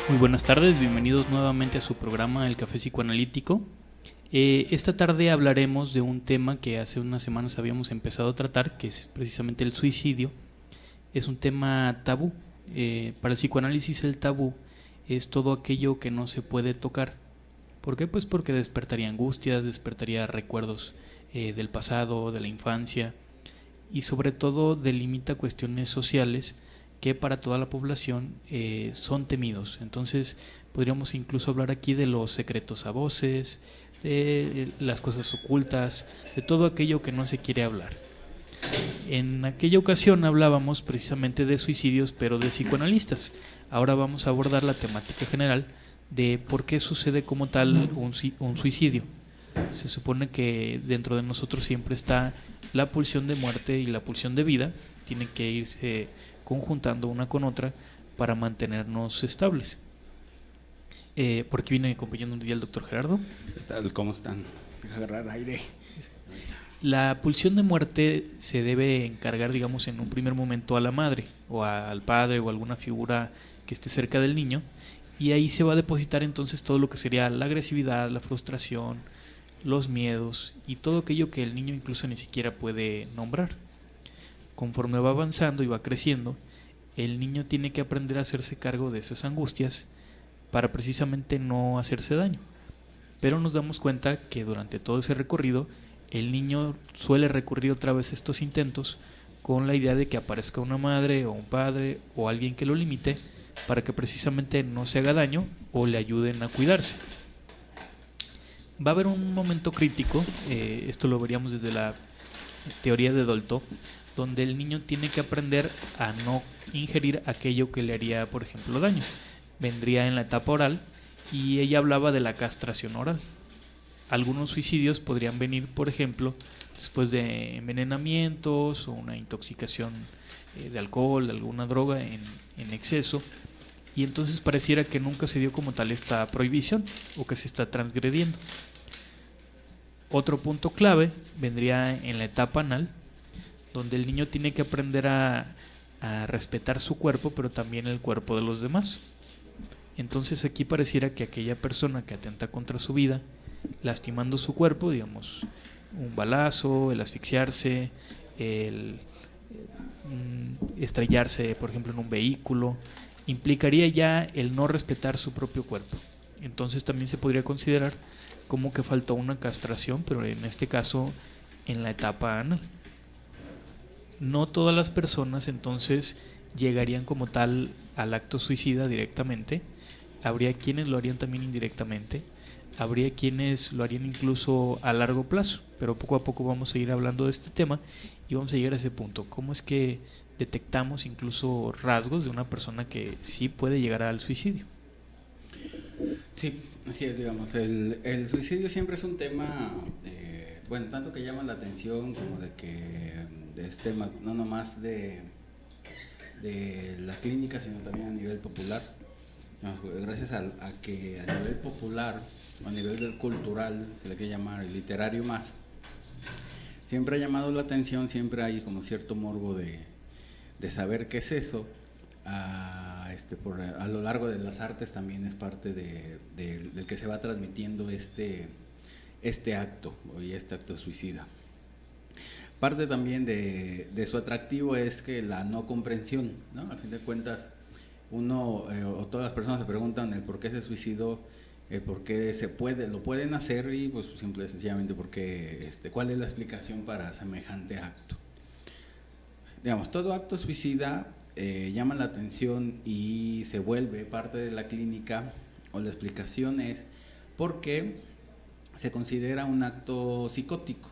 Muy buenas tardes, bienvenidos nuevamente a su programa El Café Psicoanalítico. Esta tarde hablaremos de un tema que hace unas semanas habíamos empezado a tratar, que es precisamente el suicidio. Es un tema tabú. Para el psicoanálisis el tabú es todo aquello que no se puede tocar. ¿Por qué? Pues porque despertaría angustias, despertaría recuerdos del pasado, de la infancia, y sobre todo delimita cuestiones sociales que para toda la población son temidos. Entonces podríamos incluso hablar aquí de los secretos a voces, de las cosas ocultas, de todo aquello que no se quiere hablar. En aquella ocasión hablábamos precisamente de suicidios, pero de psicoanalistas. Ahora vamos a abordar la temática general de por qué sucede como tal un suicidio. Se supone que dentro de nosotros siempre está la pulsión de muerte y la pulsión de vida, tienen que irse conjuntando una con otra para mantenernos estables. Por aquí viene acompañando un día el doctor Gerardo. ¿Qué tal? ¿Cómo están? Deja agarrar aire. La pulsión de muerte se debe encargar, digamos, en un primer momento a la madre o al padre o alguna figura que esté cerca del niño, y ahí se va a depositar entonces todo lo que sería la agresividad, la frustración, los miedos y todo aquello que el niño incluso ni siquiera puede nombrar. Conforme va avanzando y va creciendo, el niño tiene que aprender a hacerse cargo de esas angustias para precisamente no hacerse daño. Pero nos damos cuenta que durante todo ese recorrido, el niño suele recurrir otra vez a estos intentos con la idea de que aparezca una madre o un padre o alguien que lo limite para que precisamente no se haga daño o le ayuden a cuidarse. Va a haber un momento crítico, esto lo veríamos desde la teoría de Dolto, donde el niño tiene que aprender a no ingerir aquello que le haría, por ejemplo, daño. Vendría en la etapa oral y ella hablaba de la castración oral. Algunos suicidios podrían venir, por ejemplo, después de envenenamientos o una intoxicación de alcohol, de alguna droga en exceso, y entonces pareciera que nunca se dio como tal esta prohibición o que se está transgrediendo. Otro punto clave vendría en la etapa anal, donde el niño tiene que aprender a respetar su cuerpo, pero también el cuerpo de los demás. Entonces aquí pareciera que aquella persona que atenta contra su vida, lastimando su cuerpo, digamos, un balazo, el asfixiarse, el estrellarse, por ejemplo, en un vehículo, implicaría ya el no respetar su propio cuerpo. Entonces también se podría considerar como que faltó una castración, pero en este caso en la etapa anal. No todas las personas entonces llegarían como tal al acto suicida directamente. Habría quienes lo harían también indirectamente. Habría quienes lo harían incluso a largo plazo. Pero poco a poco vamos a ir hablando de este tema y vamos a llegar a ese punto. ¿Cómo es que detectamos incluso rasgos de una persona que sí puede llegar al suicidio? Sí, así es, digamos, el suicidio siempre es un tema, bueno, tanto que llama la atención como de que es tema no nomás de la clínica, sino también a nivel popular. Gracias a que a nivel popular, o a nivel del cultural, se le quiere llamar el literario más, siempre ha llamado la atención, siempre hay como cierto morbo de saber qué es eso. A lo largo de las artes también es parte del que se va transmitiendo este acto y este acto suicida. Parte también de su atractivo es que la no comprensión, ¿no? A fin de cuentas, uno o todas las personas se preguntan el por qué se suicidó, por qué lo pueden hacer, y pues simple y sencillamente porque cuál es la explicación para semejante acto. Digamos, todo acto suicida llama la atención y se vuelve parte de la clínica, o la explicación es porque se considera un acto psicótico.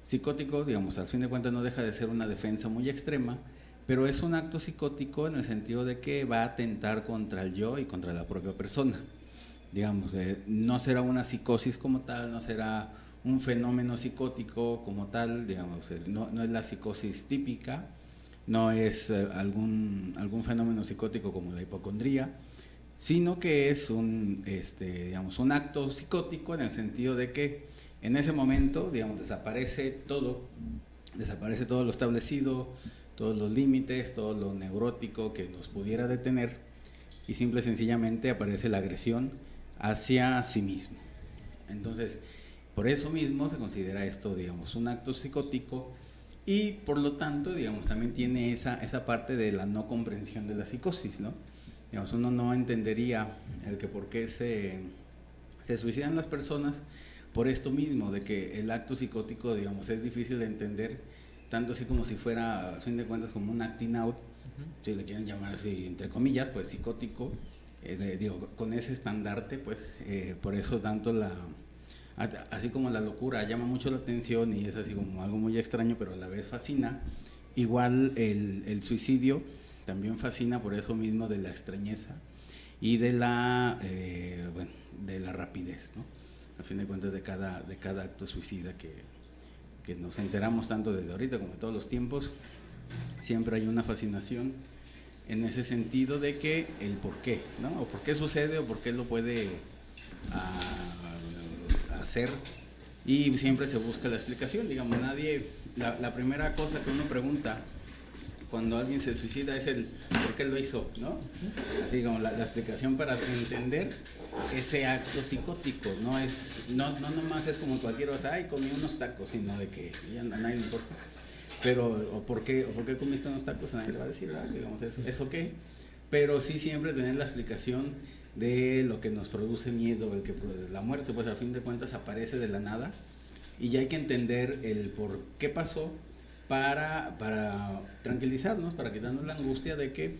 Psicótico, digamos, al fin de cuentas no deja de ser una defensa muy extrema, pero es un acto psicótico en el sentido de que va a atentar contra el yo y contra la propia persona. Digamos, no será una psicosis como tal, no será un fenómeno psicótico como tal, digamos, no es la psicosis típica, no es algún fenómeno psicótico como la hipocondría, sino que es digamos, un acto psicótico en el sentido de que en ese momento, digamos, desaparece todo lo establecido, todos los límites, todo lo neurótico que nos pudiera detener, y simple y sencillamente aparece la agresión hacia sí mismo. Entonces, por eso mismo se considera esto, digamos, un acto psicótico, y por lo tanto, digamos, también tiene esa parte de la no comprensión de la psicosis, ¿no? Digamos, uno no entendería el que por qué se suicidan las personas por esto mismo, de que el acto psicótico, digamos, es difícil de entender, tanto así como si fuera, a fin de cuentas, como un acting out, si le quieren llamar así, entre comillas, pues psicótico, digo, con ese estandarte, pues, por eso tanto así como la locura llama mucho la atención y es así como algo muy extraño, pero a la vez fascina, igual el suicidio también fascina por eso mismo de la extrañeza y de la rapidez, ¿no? A fin de cuentas, de cada acto suicida que nos enteramos tanto desde ahorita como de todos los tiempos, siempre hay una fascinación en ese sentido de que el por qué, ¿no? O por qué sucede o por qué lo puede hacer, y siempre se busca la explicación. Digamos, la primera cosa que uno pregunta cuando alguien se suicida es el por qué lo hizo, ¿no? Así como la explicación para entender ese acto psicótico, no nomás es como cualquier cosa, ay, comí unos tacos, sino de que ya a nadie le importa. Pero, o por qué comiste unos tacos, a nadie le va a decir, ¿verdad? Digamos, ¿eso qué? Pero sí siempre tener la explicación de lo que nos produce miedo, la muerte, pues a fin de cuentas aparece de la nada, y ya hay que entender el por qué pasó para tranquilizarnos, para quitarnos la angustia de que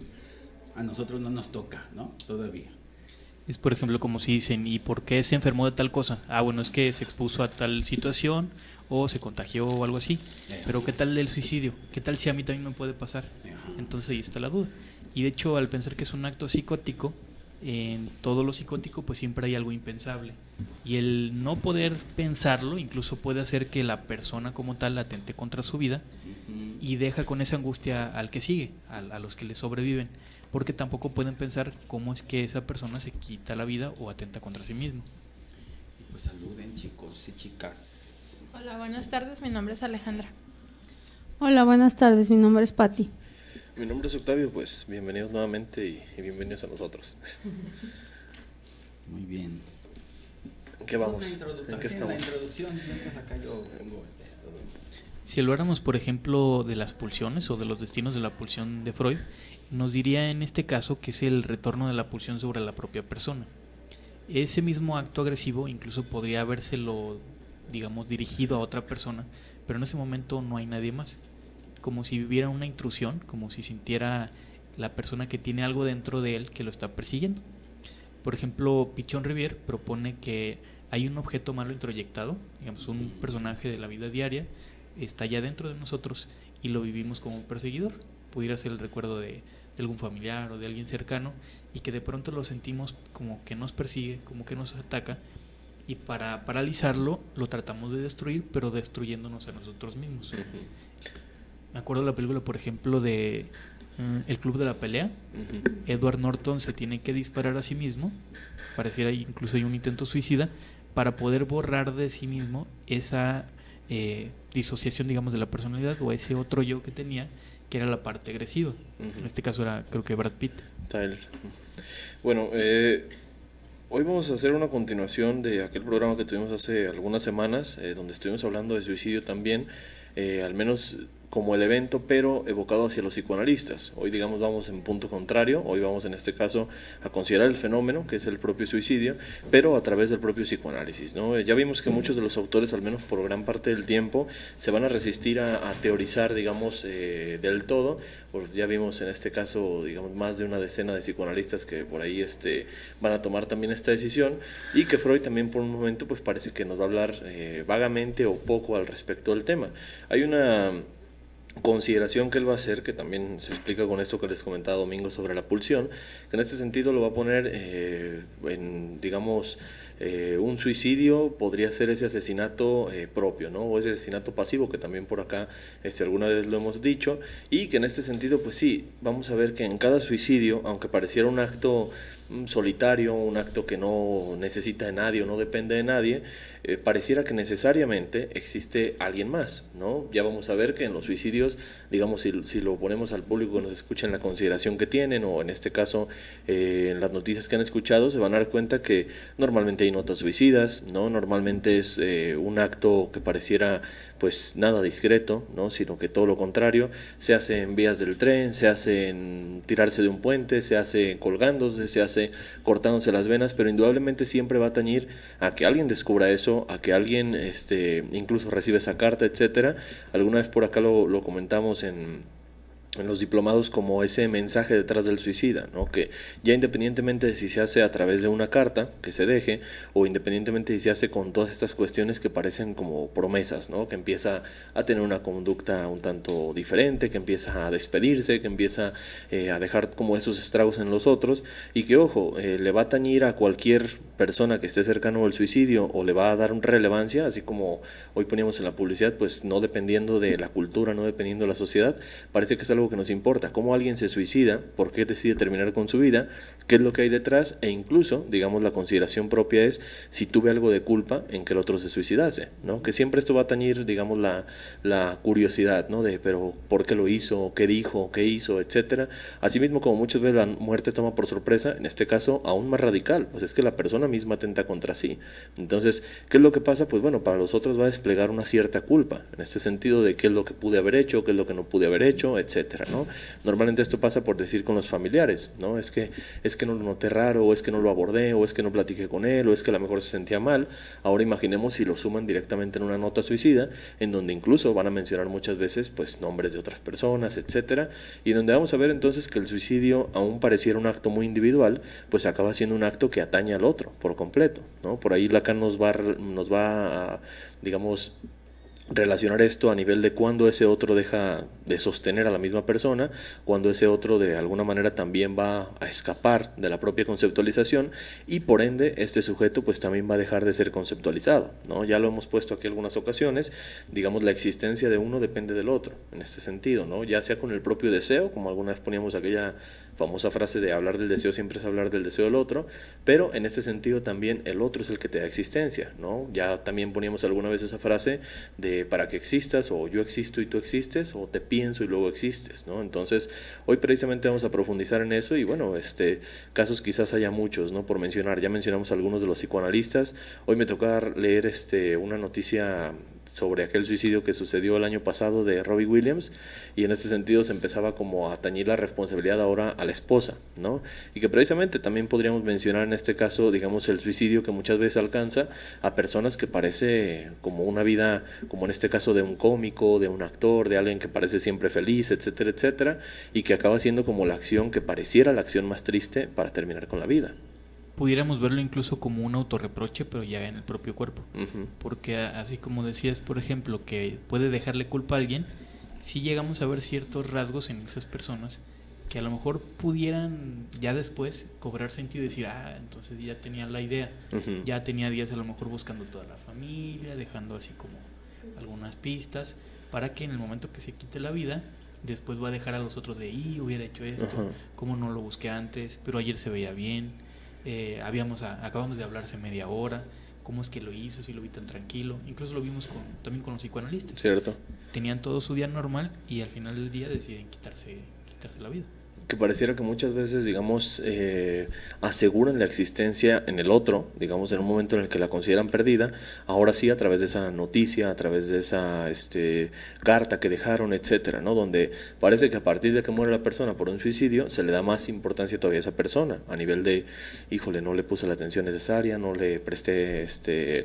a nosotros no nos toca, ¿no? Todavía. Es, por ejemplo, como si dicen, ¿y por qué se enfermó de tal cosa? Ah, bueno, es que se expuso a tal situación o se contagió o algo así. Pero ¿qué tal del suicidio? ¿Qué tal si a mí también me puede pasar? Entonces ahí está la duda. Y de hecho, al pensar que es un acto psicótico, en todo lo psicótico pues siempre hay algo impensable. Y el no poder pensarlo incluso puede hacer que la persona como tal atente contra su vida y deja con esa angustia al que sigue, a los que le sobreviven, porque tampoco pueden pensar cómo es que esa persona se quita la vida o atenta contra sí mismo. Y pues saluden, chicos y chicas. Hola, buenas tardes, mi nombre es Alejandra. Hola, buenas tardes, mi nombre es Patti. Mi nombre es Octavio, pues bienvenidos nuevamente y bienvenidos a nosotros. Muy bien. ¿Qué vamos? ¿En qué estamos? La introducción, mientras acá yo vengo todo. Si habláramos, por ejemplo, de las pulsiones o de los destinos de la pulsión de Freud, nos diría en este caso que es el retorno de la pulsión sobre la propia persona. Ese mismo acto agresivo incluso podría habérselo, digamos, dirigido a otra persona, pero en ese momento no hay nadie más. Como si viviera una intrusión, como si sintiera la persona que tiene algo dentro de él que lo está persiguiendo. Por ejemplo, Pichon Rivière propone que hay un objeto malo introyectado, digamos, un personaje de la vida diaria, está ya dentro de nosotros y lo vivimos como un perseguidor. Pudiera ser el recuerdo de algún familiar o de alguien cercano, y que de pronto lo sentimos como que nos persigue, como que nos ataca, y para paralizarlo lo tratamos de destruir, pero destruyéndonos a nosotros mismos. Me acuerdo de la película, por ejemplo, de El Club de la Pelea. Edward Norton se tiene que disparar a sí mismo, pareciera incluso hay un intento suicida, para poder borrar de sí mismo esa disociación, digamos, de la personalidad, o ese otro yo que tenía, que era la parte agresiva. En este caso era, creo que Brad Pitt. Tyler. Bueno, hoy vamos a hacer una continuación de aquel programa que tuvimos hace algunas semanas, donde estuvimos hablando de suicidio también, al menos como el evento, pero evocado hacia los psicoanalistas. Hoy, digamos, vamos en punto contrario. Hoy vamos, en este caso, a considerar el fenómeno, que es el propio suicidio, pero a través del propio psicoanálisis, ¿no? Ya vimos que muchos de los autores, al menos por gran parte del tiempo, se van a resistir a teorizar, digamos, del todo. Ya vimos en este caso, digamos, más de una decena de psicoanalistas que por ahí van a tomar también esta decisión, y que Freud también por un momento pues parece que nos va a hablar vagamente o poco al respecto del tema. Hay una consideración que él va a hacer, que también se explica con esto que les comentaba Domingo sobre la pulsión, que en este sentido lo va a poner en, digamos, un suicidio podría ser ese asesinato propio, ¿no? O ese asesinato pasivo, que también por acá alguna vez lo hemos dicho, y que en este sentido, pues sí, vamos a ver que en cada suicidio, aunque pareciera un acto solitario, un acto que no necesita de nadie o no depende de nadie, pareciera que necesariamente existe alguien más, ¿no? Ya vamos a ver que en los suicidios, digamos, si lo ponemos al público que nos escucha en la consideración que tienen, o en este caso en las noticias que han escuchado, se van a dar cuenta que normalmente hay notas suicidas, ¿no? Normalmente es un acto que pareciera pues nada discreto, ¿no? Sino que todo lo contrario, se hace en vías del tren, se hace en tirarse de un puente, se hace colgándose, se hace cortándose las venas, pero indudablemente siempre va a tañir a que alguien descubra eso, a que alguien incluso reciba esa carta, etcétera. Alguna vez por acá lo comentamos en los diplomados como ese mensaje detrás del suicida, ¿no? Que ya independientemente de si se hace a través de una carta que se deje, o independientemente de si se hace con todas estas cuestiones que parecen como promesas, ¿no? Que empieza a tener una conducta un tanto diferente, que empieza a despedirse, que empieza a dejar como esos estragos en los otros, y que ojo, le va a tañir a cualquier persona que esté cercano al suicidio, o le va a dar una relevancia, así como hoy poníamos en la publicidad, pues no dependiendo de la cultura, no dependiendo de la sociedad, parece que es algo que nos importa, cómo alguien se suicida, por qué decide terminar con su vida, qué es lo que hay detrás, e incluso, digamos, la consideración propia es si tuve algo de culpa en que el otro se suicidase, ¿no? Que siempre esto va a tañir, digamos, la curiosidad, ¿no? De, pero, ¿por qué lo hizo? ¿Qué dijo? ¿Qué hizo? Etcétera. Asimismo, como muchas veces la muerte toma por sorpresa, en este caso, aún más radical, pues es que la persona misma atenta contra sí. Entonces, ¿qué es lo que pasa? Pues bueno, para los otros va a desplegar una cierta culpa, en este sentido de qué es lo que pude haber hecho, qué es lo que no pude haber hecho, etcétera, ¿no? Normalmente esto pasa por decir con los familiares, ¿no? Es que no lo noté raro, o es que no lo abordé, o es que no platiqué con él, o es que a lo mejor se sentía mal. Ahora imaginemos si lo suman directamente en una nota suicida, en donde incluso van a mencionar muchas veces pues nombres de otras personas, etcétera, y donde vamos a ver entonces que el suicidio, aún pareciera un acto muy individual, pues acaba siendo un acto que atañe al otro por completo, ¿no? Por ahí Lacan nos va a, digamos, relacionar esto a nivel de cuando ese otro deja de sostener a la misma persona, cuando ese otro de alguna manera también va a escapar de la propia conceptualización, y por ende este sujeto pues también va a dejar de ser conceptualizado, ¿no? Ya lo hemos puesto aquí algunas ocasiones, digamos, la existencia de uno depende del otro, en este sentido, ¿no? Ya sea con el propio deseo, como alguna vez poníamos aquella famosa frase de hablar del deseo siempre es hablar del deseo del otro, pero en este sentido también el otro es el que te da existencia, ¿no? Ya también poníamos alguna vez esa frase de para que existas, o yo existo y tú existes, o te pienso y luego existes, ¿no? Entonces, hoy precisamente vamos a profundizar en eso, y bueno, casos quizás haya muchos, ¿no? Por mencionar, ya mencionamos algunos de los psicoanalistas. Hoy me tocó leer una noticia sobre aquel suicidio que sucedió el año pasado de Robbie Williams, y en este sentido se empezaba como a tañir la responsabilidad ahora a la esposa, ¿no? Y que precisamente también podríamos mencionar en este caso, digamos, el suicidio que muchas veces alcanza a personas que parece como una vida, como en este caso de un cómico, de un actor, de alguien que parece siempre feliz, etcétera, etcétera, y que acaba siendo como la acción que pareciera la acción más triste para terminar con la vida. Pudiéramos verlo incluso como un autorreproche, pero ya en el propio cuerpo. Uh-huh. Porque así como decías, por ejemplo, que puede dejarle culpa a alguien, sí llegamos a ver ciertos rasgos en esas personas que a lo mejor pudieran ya después cobrar sentido y decir, entonces ya tenía la idea, uh-huh, ya tenía días a lo mejor buscando toda la familia, dejando así como algunas pistas, para que en el momento que se quite la vida, después va a dejar a los otros de, hubiera hecho esto, uh-huh, cómo no lo busqué antes, pero ayer se veía bien. Acabamos de hablar hace media hora, cómo es que lo hizo, si lo vi tan tranquilo, incluso lo vimos también con los psicoanalistas. Cierto. Tenían todo su día normal y al final del día deciden quitarse la vida. Que pareciera que muchas veces, digamos, aseguran la existencia en el otro, digamos, en un momento en el que la consideran perdida, ahora sí a través de esa noticia, a través de esa carta que dejaron, etcétera, ¿no? Donde parece que a partir de que muere la persona por un suicidio, se le da más importancia todavía a esa persona, a nivel de, híjole, no le puse la atención necesaria, no le presté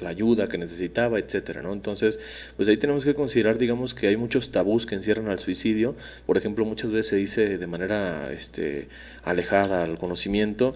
la ayuda que necesitaba, etcétera, ¿no? Entonces, pues ahí tenemos que considerar, digamos, que hay muchos tabús que encierran al suicidio. Por ejemplo, muchas veces se dice de manera alejada al conocimiento,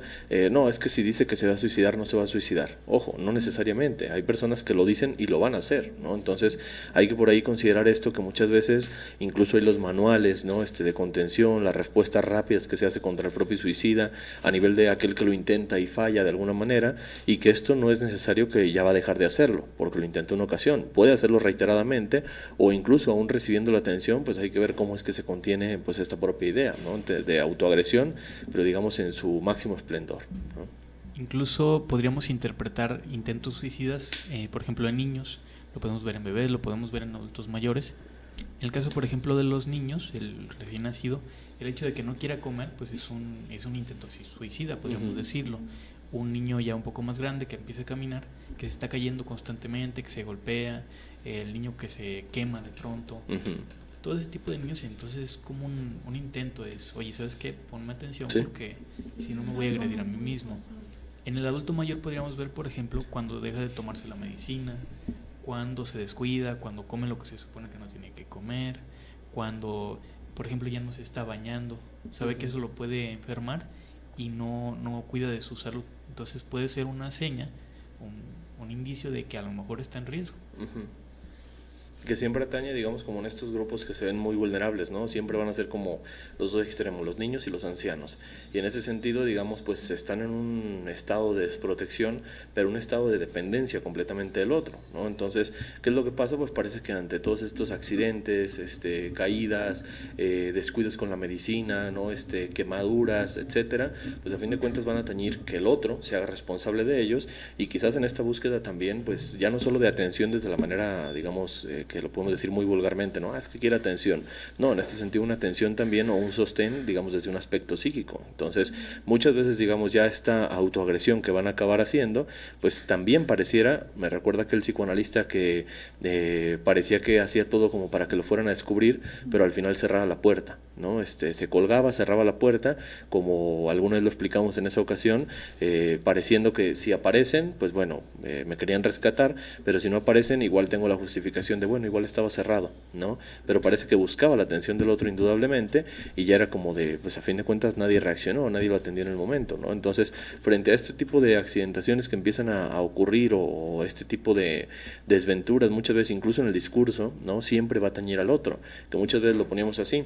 no, es que si dice que se va a suicidar, no se va a suicidar. Ojo, no necesariamente, hay personas que lo dicen y lo van a hacer, ¿no? Entonces hay que por ahí considerar esto, que muchas veces incluso hay los manuales, ¿no? De contención, las respuestas rápidas que se hace contra el propio suicida, a nivel de aquel que lo intenta y falla de alguna manera, y que esto no es necesario que ya va a dejar de hacerlo, porque lo intentó una ocasión, puede hacerlo reiteradamente, o incluso aún recibiendo la atención, pues hay que ver cómo es que se contiene pues esta propia idea, ¿no? De autoagresión, pero digamos en su máximo esplendor, ¿no? Incluso podríamos interpretar intentos suicidas, por ejemplo, en niños, lo podemos ver en bebés, lo podemos ver en adultos mayores. En el caso, por ejemplo, de los niños, el recién nacido, el hecho de que no quiera comer, pues es un intento suicida, podríamos decirlo. Un niño ya un poco más grande que empieza a caminar, que se está cayendo constantemente, que se golpea, el niño que se quema de pronto, todo ese tipo de niños, entonces es como un intento, es, oye, ¿sabes qué? Ponme atención, porque si no me voy a agredir a mí mismo. En el adulto mayor podríamos ver, por ejemplo, cuando deja de tomarse la medicina, cuando se descuida, cuando come lo que se supone que no tiene que comer, cuando, por ejemplo, ya no se está bañando, sabe que eso lo puede enfermar y no cuida de su salud. Entonces puede ser una seña, un indicio de que a lo mejor está en riesgo. Que siempre atañe, digamos, como en estos grupos que se ven muy vulnerables, ¿no? Siempre van a ser como los dos extremos, los niños y los ancianos. Y en ese sentido, digamos, pues están en un estado de desprotección, pero un estado de dependencia completamente del otro, ¿no? Entonces, ¿qué es lo que pasa? Pues parece que ante todos estos accidentes, caídas, descuidos con la medicina, ¿no? Quemaduras, etcétera, pues a fin de cuentas van a tañir que el otro se haga responsable de ellos, y quizás en esta búsqueda también, pues ya no solo de atención desde la manera, digamos, que lo podemos decir muy vulgarmente, ¿no? Es que quiere atención. No, en este sentido una atención también, o un sostén, digamos, desde un aspecto psíquico. Entonces, muchas veces, digamos, ya esta autoagresión que van a acabar haciendo, pues también pareciera, me recuerda aquel psicoanalista que parecía que hacía todo como para que lo fueran a descubrir, pero al final cerraba la puerta, ¿no? Se colgaba, cerraba la puerta, como alguna vez lo explicamos en esa ocasión, pareciendo que si aparecen, pues bueno, me querían rescatar, pero si no aparecen, igual tengo la justificación de, bueno, igual estaba cerrado, ¿no? Pero parece que buscaba la atención del otro indudablemente, y ya era como de, pues a fin de cuentas nadie reaccionó, nadie lo atendió en el momento, ¿no? Entonces, frente a este tipo de accidentaciones que empiezan a ocurrir, o este tipo de desventuras, muchas veces incluso en el discurso, ¿no? Siempre va a tañer al otro, que muchas veces lo poníamos así.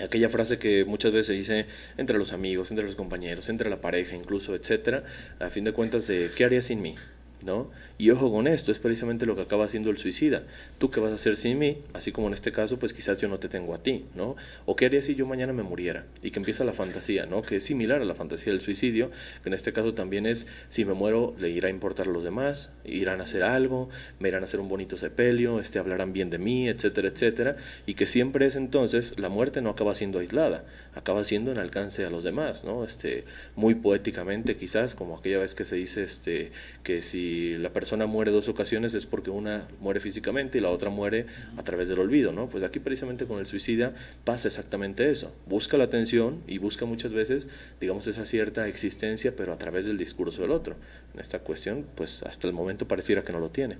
Aquella frase que muchas veces se dice entre los amigos, entre los compañeros, entre la pareja incluso, etcétera, a fin de cuentas de ¿qué harías sin mí? ¿No? Y ojo con esto, es precisamente lo que acaba haciendo el suicida. ¿Tú qué vas a hacer sin mí? Así como en este caso, pues quizás yo no te tengo a ti, ¿no? ¿O qué haría si yo mañana me muriera? Y que empieza la fantasía, ¿no? Que es similar a la fantasía del suicidio, que en este caso también es, si me muero, le irá a importar a los demás, irán a hacer algo, me irán a hacer un bonito sepelio, hablarán bien de mí, etcétera, etcétera, y que siempre es entonces, la muerte no acaba siendo aislada, acaba siendo en alcance a los demás, ¿no? Muy poéticamente quizás, como aquella vez que se dice, que si la persona muere 2 ocasiones es porque una muere físicamente y la otra muere a través del olvido, ¿no? Pues aquí precisamente con el suicida pasa exactamente eso, busca la atención y busca muchas veces, digamos, esa cierta existencia, pero a través del discurso del otro. En esta cuestión, pues hasta el momento pareciera que no lo tiene.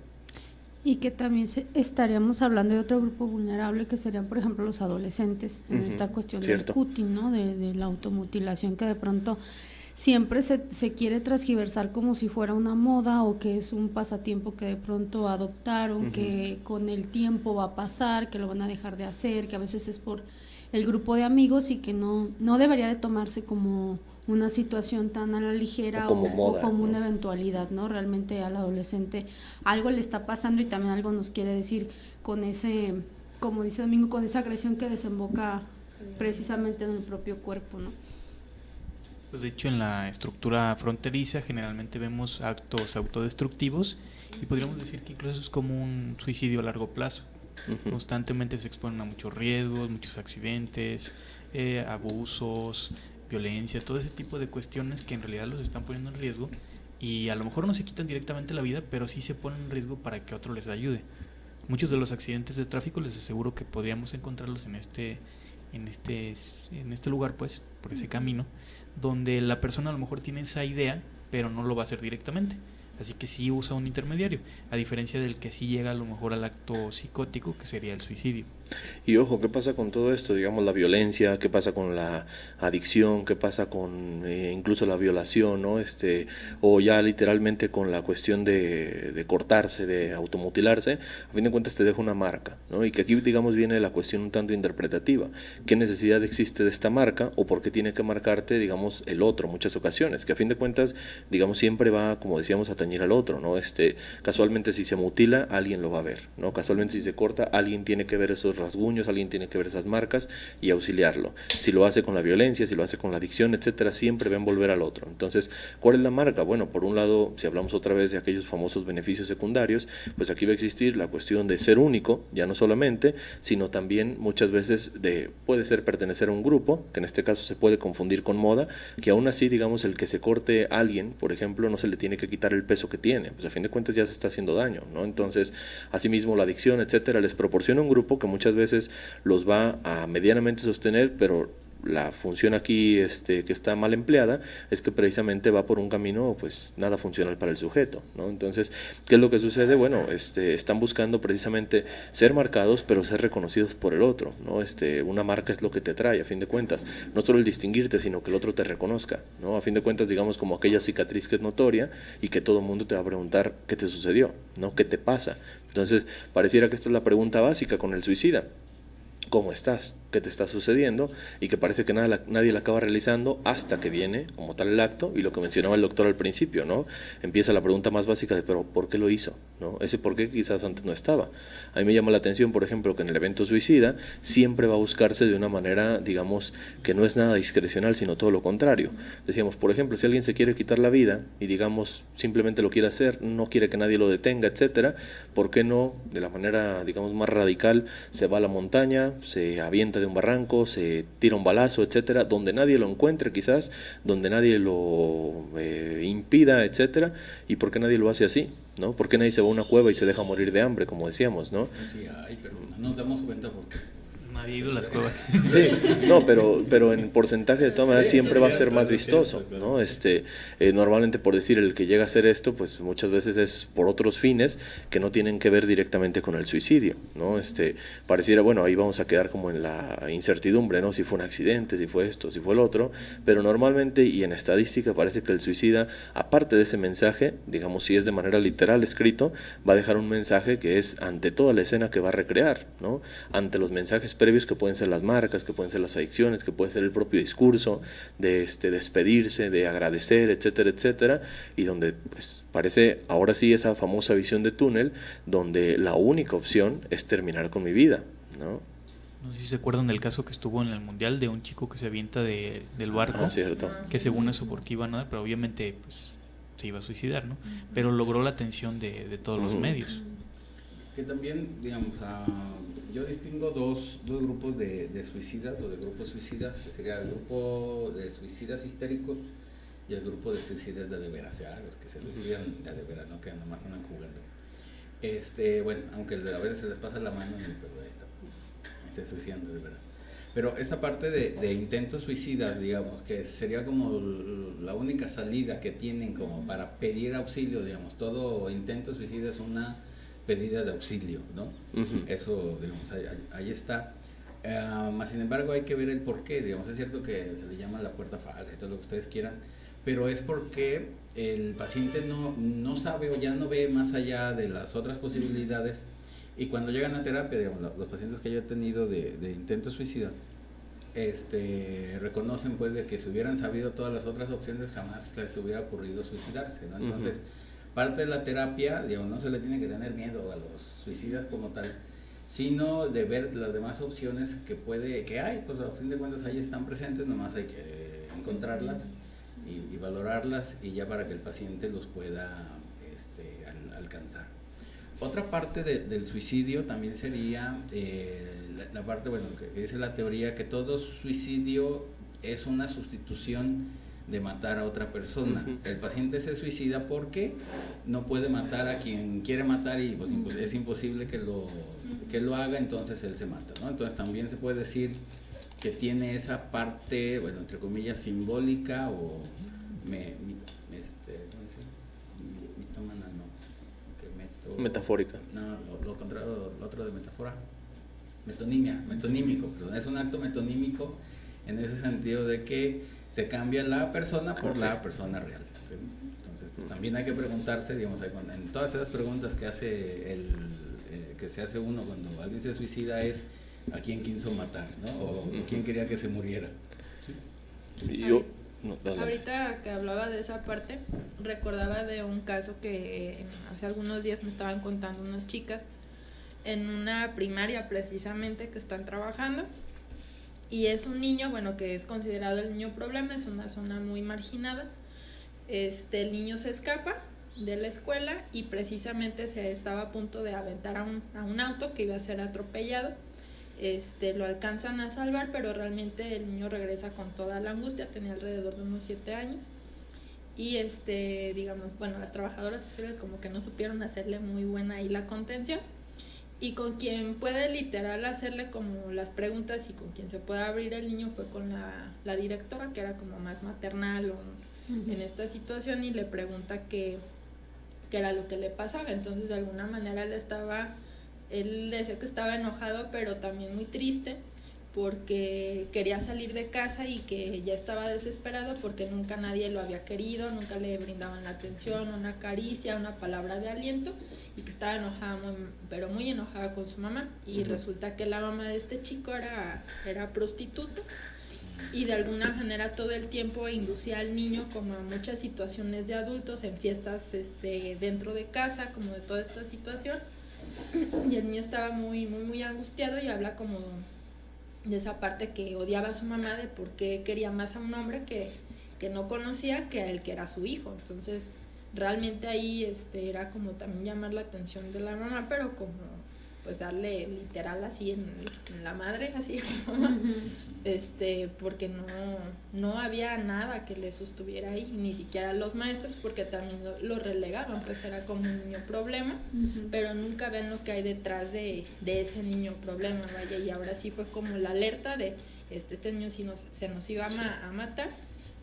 Y que también estaríamos hablando de otro grupo vulnerable, que serían, por ejemplo, los adolescentes, en esta cuestión del cutting, ¿no? De la automutilación, que de pronto siempre se quiere transgiversar como si fuera una moda, o que es un pasatiempo que de pronto adoptaron, que con el tiempo va a pasar, que lo van a dejar de hacer, que a veces es por el grupo de amigos, y que no debería de tomarse como una situación tan a la ligera, o como moda, o como ¿no? Una eventualidad, ¿no? Realmente al adolescente algo le está pasando, y también algo nos quiere decir con ese, como dice Domingo, con esa agresión que desemboca precisamente en el propio cuerpo, ¿no? Pues de hecho, en la estructura fronteriza generalmente vemos actos autodestructivos, y podríamos decir que incluso es como un suicidio a largo plazo. Constantemente se exponen a muchos riesgos, muchos accidentes, abusos, violencia, todo ese tipo de cuestiones que en realidad los están poniendo en riesgo, y a lo mejor no se quitan directamente la vida, pero sí se ponen en riesgo para que otro les ayude. Muchos de los accidentes de tráfico les aseguro que podríamos encontrarlos en este lugar, pues, por ese camino, donde la persona a lo mejor tiene esa idea, pero no lo va a hacer directamente. Así que sí usa un intermediario, a diferencia del que sí llega a lo mejor al acto psicótico, que sería el suicidio. Y ojo, ¿qué pasa con todo esto? Digamos, la violencia, ¿qué pasa con la adicción? ¿Qué pasa con incluso la violación, ¿no? O ya literalmente con la cuestión de cortarse, de automutilarse, a fin de cuentas te deja una marca, ¿no? Y que aquí, digamos, viene la cuestión un tanto interpretativa. ¿Qué necesidad existe de esta marca, o por qué tiene que marcarte, digamos, el otro muchas ocasiones? Que a fin de cuentas, digamos, siempre va, como decíamos, a tañir al otro, ¿no? Casualmente si se mutila, alguien lo va a ver, ¿no? Casualmente si se corta, alguien tiene que ver esos esos rasguños, alguien tiene que ver esas marcas y auxiliarlo. Si lo hace con la violencia, si lo hace con la adicción, etcétera, siempre va a envolver al otro. Entonces, ¿cuál es la marca? Bueno, por un lado, si hablamos otra vez de aquellos famosos beneficios secundarios, pues aquí va a existir la cuestión de ser único, ya no solamente, sino también muchas veces puede ser pertenecer a un grupo, que en este caso se puede confundir con moda, que aún así, digamos, el que se corte a alguien, por ejemplo, no se le tiene que quitar el peso que tiene, pues a fin de cuentas ya se está haciendo daño, ¿no? Entonces, asimismo la adicción, etcétera, les proporciona un grupo que muchas veces los va a medianamente sostener, pero la función aquí que está mal empleada es que precisamente va por un camino pues nada funcional para el sujeto, ¿no? Entonces, ¿qué es lo que sucede? Bueno, están buscando precisamente ser marcados, pero ser reconocidos por el otro, ¿no? Una marca es lo que te atrae, a fin de cuentas, no solo el distinguirte, sino que el otro te reconozca, ¿no? A fin de cuentas, digamos, como aquella cicatriz que es notoria y que todo el mundo te va a preguntar qué te sucedió, ¿no? ¿Qué te pasa? Entonces, pareciera que esta es la pregunta básica con el suicida. ¿Cómo estás? ¿Qué te está sucediendo? Y que parece que nadie la acaba realizando hasta que viene como tal el acto, y lo que mencionaba el doctor al principio, ¿no? Empieza la pregunta más básica de, ¿pero por qué lo hizo? ¿No? Ese por qué quizás antes no estaba. A mí me llama la atención, por ejemplo, que en el evento suicida siempre va a buscarse de una manera, digamos, que no es nada discrecional, sino todo lo contrario. Decíamos, por ejemplo, si alguien se quiere quitar la vida y, digamos, simplemente lo quiere hacer, no quiere que nadie lo detenga, etcétera, ¿por qué no, de la manera, digamos, más radical, se va a la montaña, se avienta de un barranco, se tira un balazo, etcétera, donde nadie lo encuentre quizás, donde nadie lo impida, etcétera? ¿Y por qué nadie lo hace así? ¿No? ¿Por qué nadie se va a una cueva y se deja morir de hambre, como decíamos, ¿no? Sí, pero no nos damos cuenta porque nadie ha ido a las cuevas. Sí, no, pero en porcentaje de todas maneras siempre va a ser más vistoso, ¿no? Normalmente, por decir, el que llega a hacer esto, pues muchas veces es por otros fines que no tienen que ver directamente con el suicidio, ¿no? Pareciera, bueno, ahí vamos a quedar como en la incertidumbre, ¿no? Si fue un accidente, si fue esto, si fue el otro, pero normalmente y en estadística parece que el suicida, aparte de ese mensaje, digamos, si es de manera literal escrito, va a dejar un mensaje que es ante toda la escena que va a recrear, ¿no? Ante los mensajes previos que pueden ser las marcas, que pueden ser las adicciones, que puede ser el propio discurso de despedirse, de agradecer, etcétera, etcétera, y donde pues parece ahora sí esa famosa visión de túnel, donde la única opción es terminar con mi vida, ¿no? No sé si se acuerdan del caso que estuvo en el Mundial de un chico que se avienta del barco, cierto. Que según eso porque iba a nadar, pero obviamente pues se iba a suicidar, ¿no? Pero logró la atención de todos los medios. Que también, digamos, yo distingo dos grupos de suicidas o de grupos suicidas, que sería el grupo de suicidas histéricos y el grupo de suicidas de veras, ¿ya? Los que se suicidan de veras, no que nomás andan jugando. Bueno, aunque a veces se les pasa la mano, pero ahí está, se suicidan de veras. Pero esta parte de intentos suicidas, digamos, que sería como la única salida que tienen como para pedir auxilio, digamos, todo intento suicida es una pedida de auxilio, ¿no? Uh-huh. Eso, digamos, ahí está. Más sin embargo, hay que ver el porqué, digamos, es cierto que se le llama la puerta falsa y todo lo que ustedes quieran, pero es porque el paciente no sabe o ya no ve más allá de las otras posibilidades, y cuando llegan a terapia, digamos, los pacientes que yo he tenido de intento suicida, reconocen pues de que si hubieran sabido todas las otras opciones jamás les hubiera ocurrido suicidarse, ¿no? Entonces, parte de la terapia, digamos, no se le tiene que tener miedo a los suicidas como tal, sino de ver las demás opciones que hay, pues a fin de cuentas ahí están presentes, nomás hay que encontrarlas y valorarlas, y ya para que el paciente los pueda alcanzar. Otra parte del suicidio también sería la parte, bueno, que dice la teoría, que todo suicidio es una sustitución de matar a otra persona. Uh-huh. El paciente se suicida porque no puede matar a quien quiere matar y pues es imposible que lo haga, entonces él se mata, ¿no? Entonces también se puede decir que tiene esa parte, bueno, entre comillas, simbólica o mitómana, no, metafórica. No, lo contrario, lo otro de metáfora, metonímico, perdón, es un acto metonímico en ese sentido de que se cambia la persona por la persona real, ¿sí? Entonces, pues, también hay que preguntarse, digamos, en todas esas preguntas que que se hace uno cuando alguien se suicida es a quién quiso matar, ¿no? O quién quería que se muriera. ¿Sí? Ahorita que hablaba de esa parte, recordaba de un caso que hace algunos días me estaban contando unas chicas en una primaria precisamente que están trabajando, y es un niño, bueno, que es considerado el niño problema, es una zona muy marginada. El niño se escapa de la escuela y precisamente se estaba a punto de aventar a un auto que iba a ser atropellado. Lo alcanzan a salvar, pero realmente el niño regresa con toda la angustia, tenía alrededor de unos 7 años. Y digamos, bueno, las trabajadoras sociales como que no supieron hacerle muy buena ahí la contención. Y con quien puede literal hacerle como las preguntas y con quien se puede abrir el niño fue con la directora, que era como más maternal en esta situación, y le pregunta qué era lo que le pasaba. Entonces de alguna manera él decía que estaba enojado, pero también muy triste, porque quería salir de casa y que ya estaba desesperado porque nunca nadie lo había querido, nunca le brindaban la atención, una caricia, una palabra de aliento, y que estaba enojada, pero muy enojada con su mamá. Y resulta que la mamá de este chico era prostituta, y de alguna manera todo el tiempo inducía al niño como a muchas situaciones de adultos, en fiestas dentro de casa, como de toda esta situación. Y el niño estaba muy, muy, muy angustiado, y habla como de esa parte que odiaba a su mamá, de por qué quería más a un hombre que no conocía que a él, que era su hijo. Entonces realmente ahí era como también llamar la atención de la mamá, pero como pues darle literal así en la madre, así a la mamá, porque no había nada que le sostuviera ahí, ni siquiera los maestros, porque también lo relegaban, pues era como un niño problema, pero nunca ven lo que hay detrás de ese niño problema, vaya. Y ahora sí fue como la alerta de este niño sí se nos iba a matar,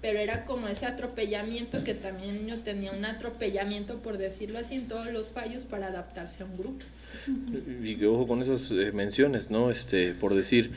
pero era como ese atropellamiento, que también el niño tenía un atropellamiento, por decirlo así, en todos los fallos para adaptarse a un grupo. Y que ojo con esas menciones, ¿no? Por decir,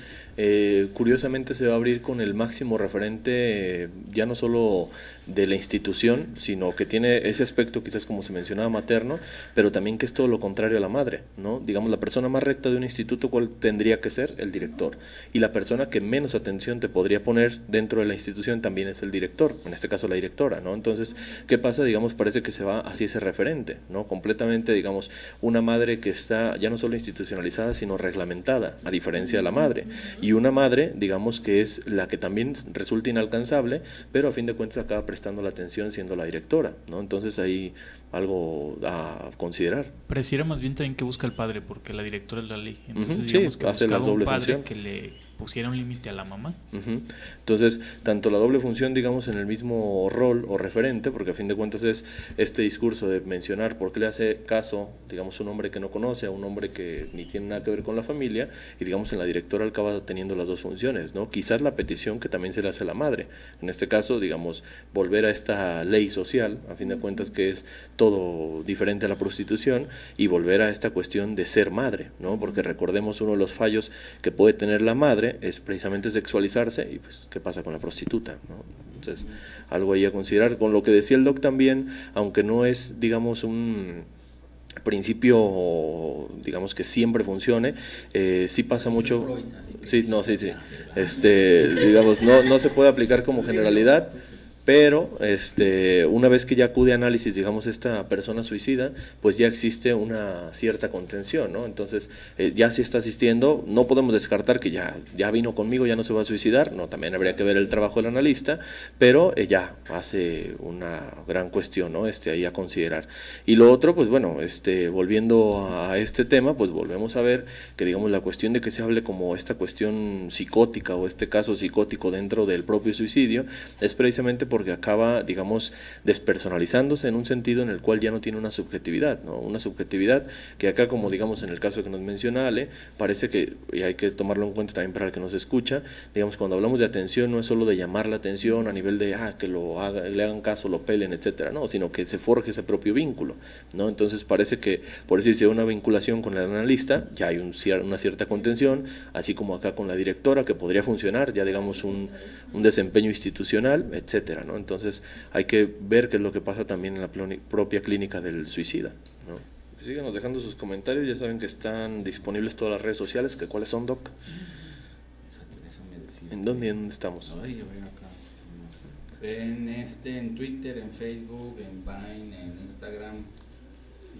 curiosamente se va a abrir con el máximo referente, ya no solo de la institución, sino que tiene ese aspecto quizás como se mencionaba materno, pero también que es todo lo contrario a la madre, ¿no? Digamos, la persona más recta de un instituto, ¿cuál tendría que ser? El director. Y la persona que menos atención te podría poner dentro de la institución también es el director, en este caso la directora, ¿no? Entonces, ¿qué pasa? Digamos, parece que se va hacia ese referente, ¿no? Completamente, digamos, una madre que está ya no solo institucionalizada, sino reglamentada, a diferencia de la madre. Y una madre, digamos, que es la que también resulta inalcanzable, pero a fin de cuentas acaba prestando la atención siendo la directora, ¿no? Entonces ahí algo a considerar. Pareciera más bien también que busca el padre, porque la directora es la ley. Entonces sí, digamos que hace la buscaba doble un padre función. que le pusiera un límite a la mamá. Entonces, tanto la doble función, digamos, en el mismo rol o referente, porque a fin de cuentas es este discurso de mencionar por qué le hace caso, digamos, un hombre que no conoce a un hombre que ni tiene nada que ver con la familia, y digamos en la directora acaba teniendo las dos funciones, ¿no? Quizás la petición que también se le hace a la madre, en este caso, digamos, volver a esta ley social, a fin de cuentas que es todo diferente a la prostitución, y volver a esta cuestión de ser madre, ¿no? Porque recordemos, uno de los fallos que puede tener la madre es precisamente sexualizarse, y pues qué pasa con la prostituta, ¿no? Entonces, algo ahí a considerar. Con lo que decía el doc también, aunque no es, digamos, un principio, digamos, que siempre funcione, sí pasa mucho. Sí, digamos, no se puede aplicar como generalidad, pero una vez que ya acude a análisis, digamos, esta persona suicida, pues ya existe una cierta contención, ¿no? Entonces, ya si está asistiendo, no podemos descartar que ya vino conmigo, ya no se va a suicidar, no, también habría que ver el trabajo del analista, pero ya hace una gran cuestión, ¿no? Ahí a considerar. Y lo otro, pues bueno, volviendo a este tema, pues volvemos a ver que, digamos, la cuestión de que se hable como esta cuestión psicótica o este caso psicótico dentro del propio suicidio, es precisamente porque acaba, digamos, despersonalizándose en un sentido en el cual ya no tiene una subjetividad, ¿no? Una subjetividad que acá, como digamos en el caso que nos menciona Ale, parece que, y hay que tomarlo en cuenta también para el que nos escucha, digamos, cuando hablamos de atención no es solo de llamar la atención a nivel de que le hagan caso, lo pelen, etcétera, no, sino que se forje ese propio vínculo, ¿no? Entonces parece que, por decirse, una vinculación con el analista, ya hay una cierta contención, así como acá con la directora, que podría funcionar, ya digamos un desempeño institucional, etcétera, ¿no? Entonces hay que ver qué es lo que pasa también en la propia clínica del suicida, ¿no? Síganos dejando sus comentarios, ya saben que están disponibles todas las redes sociales, que ¿cuáles son, Doc? ¿En dónde estamos? Ay, yo veo acá. En Twitter, en Facebook, en Vine, en Instagram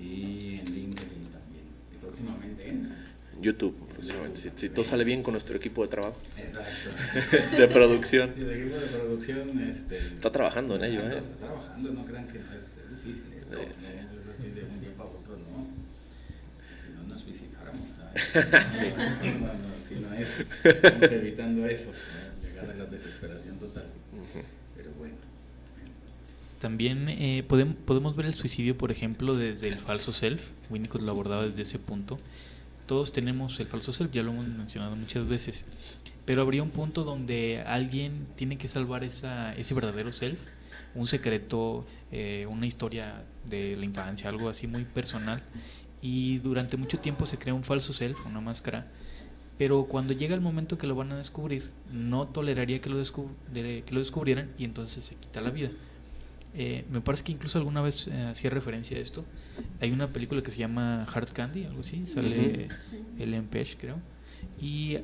y en LinkedIn también. Y próximamente YouTube, si todo sale bien con nuestro equipo de trabajo. Exacto. De producción. Y el equipo de producción está trabajando en ello, Está trabajando, no crean que es difícil esto, ¿no? Es así de un día para otro, ¿no? Si no nos suicidáramos, si no es, estamos evitando eso, ¿no? Llegar a la desesperación total. Pero bueno. También podemos ver el suicidio, por ejemplo, desde el falso self. Winnicott lo abordaba desde ese punto. Todos tenemos el falso self, ya lo hemos mencionado muchas veces, pero habría un punto donde alguien tiene que salvar ese verdadero self, un secreto, una historia de la infancia, algo así muy personal, y durante mucho tiempo se crea un falso self, una máscara, pero cuando llega el momento que lo van a descubrir, no toleraría que lo descubrieran, y entonces se quita la vida. Me parece que incluso alguna vez hacía referencia a esto. Hay una película que se llama Hard Candy, algo así, sale Ellen Page, creo, y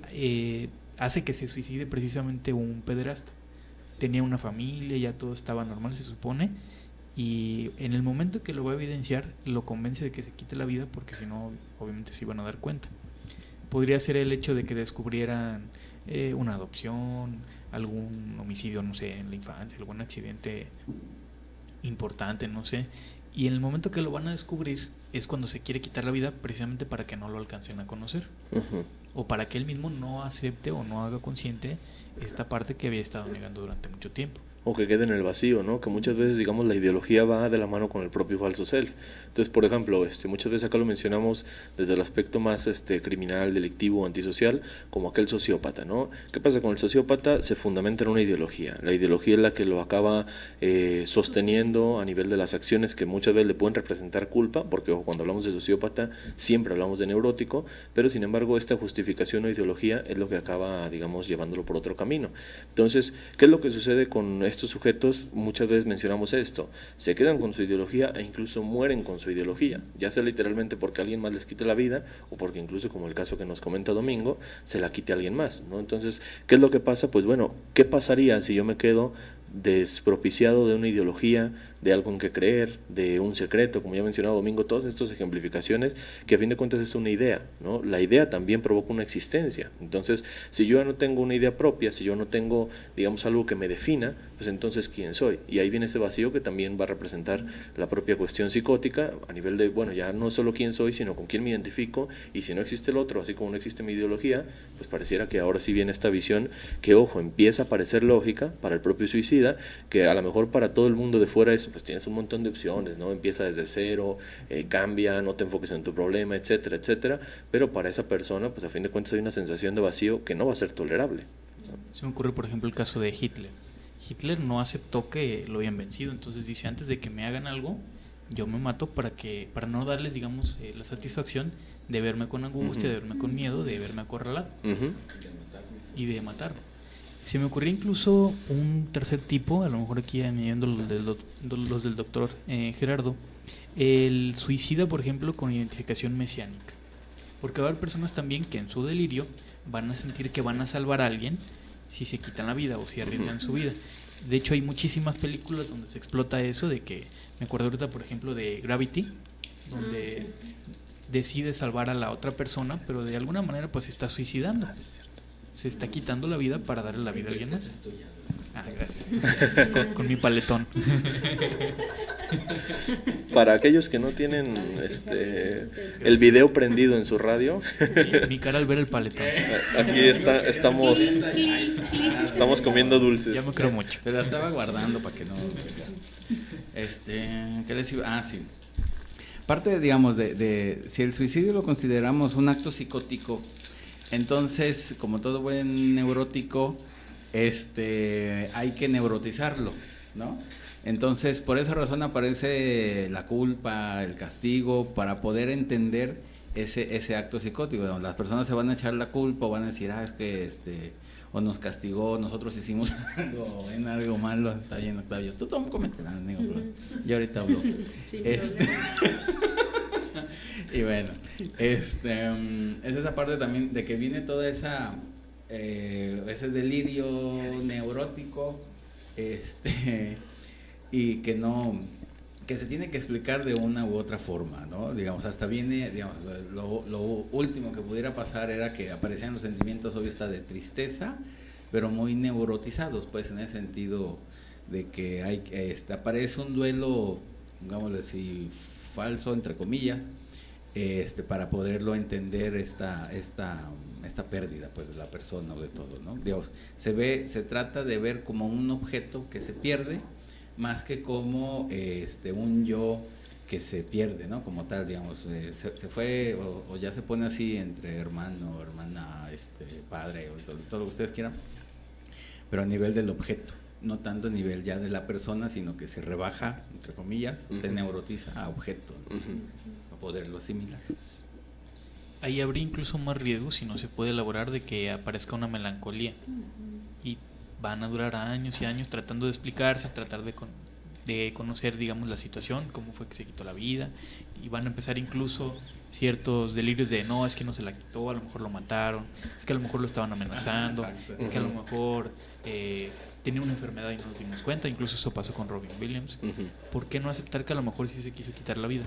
hace que se suicide precisamente un pederasta. Tenía una familia, ya todo estaba normal, se supone, y en el momento que lo va a evidenciar, lo convence de que se quite la vida, porque si no, obviamente se iban a dar cuenta. Podría ser el hecho de que descubrieran una adopción, algún homicidio, no sé, en la infancia, algún accidente importante, no sé, y en el momento que lo van a descubrir es cuando se quiere quitar la vida, precisamente para que no lo alcancen a conocer, o para que él mismo no acepte o no haga consciente esta parte que había estado negando durante mucho tiempo. O que quede en el vacío, ¿no? Que muchas veces, digamos, la ideología va de la mano con el propio falso self. Entonces, por ejemplo, muchas veces acá lo mencionamos desde el aspecto más criminal, delictivo, antisocial, como aquel sociópata, ¿no? ¿Qué pasa con el sociópata? Se fundamenta en una ideología. La ideología es la que lo acaba sosteniendo a nivel de las acciones que muchas veces le pueden representar culpa, porque cuando hablamos de sociópata siempre hablamos de neurótico, pero sin embargo esta justificación o ideología es lo que acaba, digamos, llevándolo por otro camino. Entonces, ¿qué es lo que sucede con estos sujetos? Muchas veces mencionamos esto, se quedan con su ideología e incluso mueren con su ideología, ya sea literalmente porque alguien más les quite la vida o porque incluso, como el caso que nos comenta Domingo, se la quite a alguien más, ¿no? Entonces, ¿qué es lo que pasa? Pues bueno, ¿qué pasaría si yo me quedo despropiciado de una ideología, de algo en que creer, de un secreto, como ya mencionado Domingo, todas estas ejemplificaciones que a fin de cuentas es una idea, ¿no? La idea también provoca una existencia. Entonces, si yo no tengo una idea propia, si yo no tengo, digamos, algo que me defina, pues entonces ¿quién soy? Y ahí viene ese vacío que también va a representar la propia cuestión psicótica a nivel de, bueno, ya no solo quién soy, sino con quién me identifico, y si no existe el otro, así como no existe mi ideología, pues pareciera que ahora sí viene esta visión que, ojo, empieza a parecer lógica para el propio suicida, que a lo mejor para todo el mundo de fuera es, pues tienes un montón de opciones, ¿no? Empieza desde cero, cambia, no te enfoques en tu problema, etcétera, etcétera, pero para esa persona, pues a fin de cuentas hay una sensación de vacío que no va a ser tolerable, ¿no? Se me ocurre, por ejemplo, el caso de Hitler. Hitler no aceptó que lo habían vencido, entonces dice, antes de que me hagan algo, yo me mato para no darles, digamos, la satisfacción de verme con angustia, de verme con miedo, de verme acorralado y de matarme. Se me ocurrió incluso un tercer tipo, a lo mejor aquí añadiendo los del doctor Gerardo, el suicida, por ejemplo, con identificación mesiánica. Porque va a haber personas también que en su delirio van a sentir que van a salvar a alguien si se quitan la vida o si arriesgan su vida. De hecho, hay muchísimas películas donde se explota eso, de que, me acuerdo ahorita, por ejemplo, de Gravity, donde decide salvar a la otra persona, pero de alguna manera pues se está suicidando. Se está quitando la vida para darle la vida a alguien más. Ah, gracias. Con mi paletón. Para aquellos que no tienen el video prendido en su radio, mi cara al ver el paletón. Aquí estamos comiendo dulces. Ya me creo mucho. Se la estaba guardando para que no. ¿Qué les iba? Ah, sí. Parte, digamos, de si el suicidio lo consideramos un acto psicótico, entonces, como todo buen neurótico, hay que neurotizarlo, ¿no? Entonces, por esa razón aparece la culpa, el castigo, para poder entender ese acto psicótico. Las personas se van a echar la culpa, o van a decir, es que o nos castigó, nosotros hicimos algo malo. Está bien, Octavio. Tú toma comenta, amigo, yo ahorita hablo. Sí, y bueno, es esa parte también de que viene toda ese delirio neurótico, y que que se tiene que explicar de una u otra forma, ¿no? Digamos, hasta viene, digamos, lo último que pudiera pasar era que aparecían los sentimientos, obvio, está de tristeza, pero muy neurotizados, pues, en ese sentido de que aparece un duelo, digámosle así, falso, entre comillas, para poderlo entender esta pérdida, pues, de la persona o de todo, ¿no? Digamos, se trata de ver como un objeto que se pierde, más que como un yo que se pierde, ¿no? Como tal, digamos, se fue o ya se pone así entre hermano, hermana, padre, o todo lo que ustedes quieran, pero a nivel del objeto, no tanto a nivel ya de la persona, sino que se rebaja, entre comillas, se neurotiza a objeto, ¿no? Para poderlo asimilar. Ahí habría incluso más riesgo si no se puede elaborar de que aparezca una melancolía y van a durar años y años tratando de explicarse, tratar de conocer, digamos, la situación, cómo fue que se quitó la vida, y van a empezar incluso ciertos delirios de no, es que no se la quitó, a lo mejor lo mataron, es que a lo mejor lo estaban amenazando, es que a lo mejor tenía una enfermedad y no nos dimos cuenta. Incluso eso pasó con Robin Williams. ¿Por qué no aceptar que a lo mejor sí se quiso quitar la vida?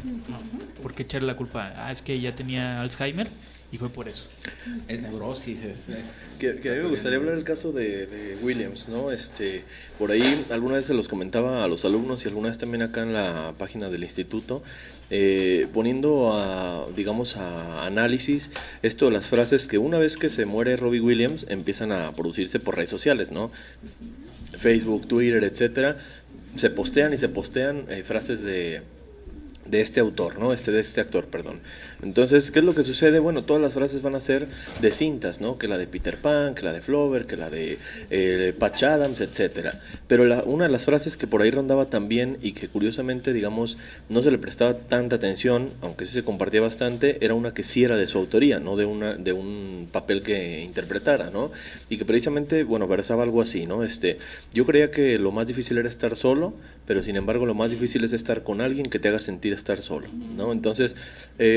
¿Por qué echarle la culpa? Es que ella tenía Alzheimer y fue por eso. Es neurosis, que a mí me gustaría hablar del caso de Williams, ¿no? Por ahí alguna vez se los comentaba a los alumnos y alguna vez también acá en la página del instituto, poniendo a análisis esto de las frases que una vez que se muere Robbie Williams empiezan a producirse por redes sociales, ¿no? Facebook, Twitter, etcétera, se postean frases de este autor, ¿no? De este actor, perdón. Entonces, ¿qué es lo que sucede? Bueno, todas las frases van a ser de cintas, ¿no? Que la de Peter Pan, que la de Flaubert, que la de Patch Adams, etcétera. Pero una de las frases que por ahí rondaba también y que curiosamente, digamos, no se le prestaba tanta atención, aunque sí se compartía bastante, era una que sí era de su autoría, no de un papel que interpretara, ¿no? Y que precisamente, bueno, versaba algo así, ¿no? Yo creía que lo más difícil era estar solo, pero sin embargo lo más difícil es estar con alguien que te haga sentir estar solo, ¿no? Entonces,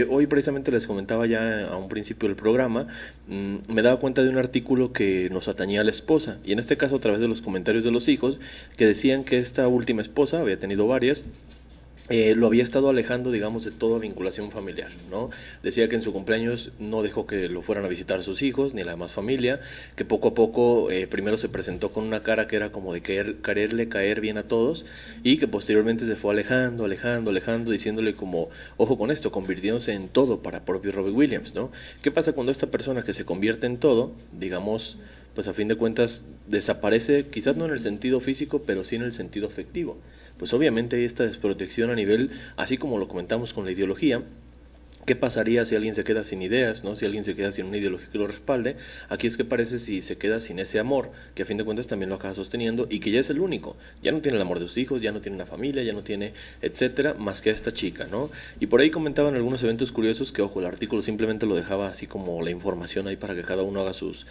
hoy precisamente les comentaba ya a un principio del programa, me daba cuenta de un artículo que nos atañía a la esposa, y en este caso a través de los comentarios de los hijos, que decían que esta última esposa, había tenido varias, lo había estado alejando, digamos, de toda vinculación familiar, ¿no? Decía que en su cumpleaños no dejó que lo fueran a visitar sus hijos, ni la demás familia, que poco a poco primero se presentó con una cara que era como de quererle caer bien a todos, y que posteriormente se fue alejando, diciéndole como, ojo con esto, convirtiéndose en todo para propio Robbie Williams, ¿no? ¿Qué pasa cuando esta persona que se convierte en todo, digamos, pues a fin de cuentas desaparece, quizás no en el sentido físico, pero sí en el sentido afectivo? Pues obviamente hay esta desprotección a nivel, así como lo comentamos con la ideología. ¿Qué pasaría si alguien se queda sin ideas, ¿no? Si alguien se queda sin una ideología que lo respalde? Aquí es que parece si se queda sin ese amor, que a fin de cuentas también lo acaba sosteniendo y que ya es el único. Ya no tiene el amor de sus hijos, ya no tiene una familia, ya no tiene, etcétera, más que a esta chica, ¿no? Y por ahí comentaban algunos eventos curiosos que, ojo, el artículo simplemente lo dejaba así como la información ahí para que cada uno haga sus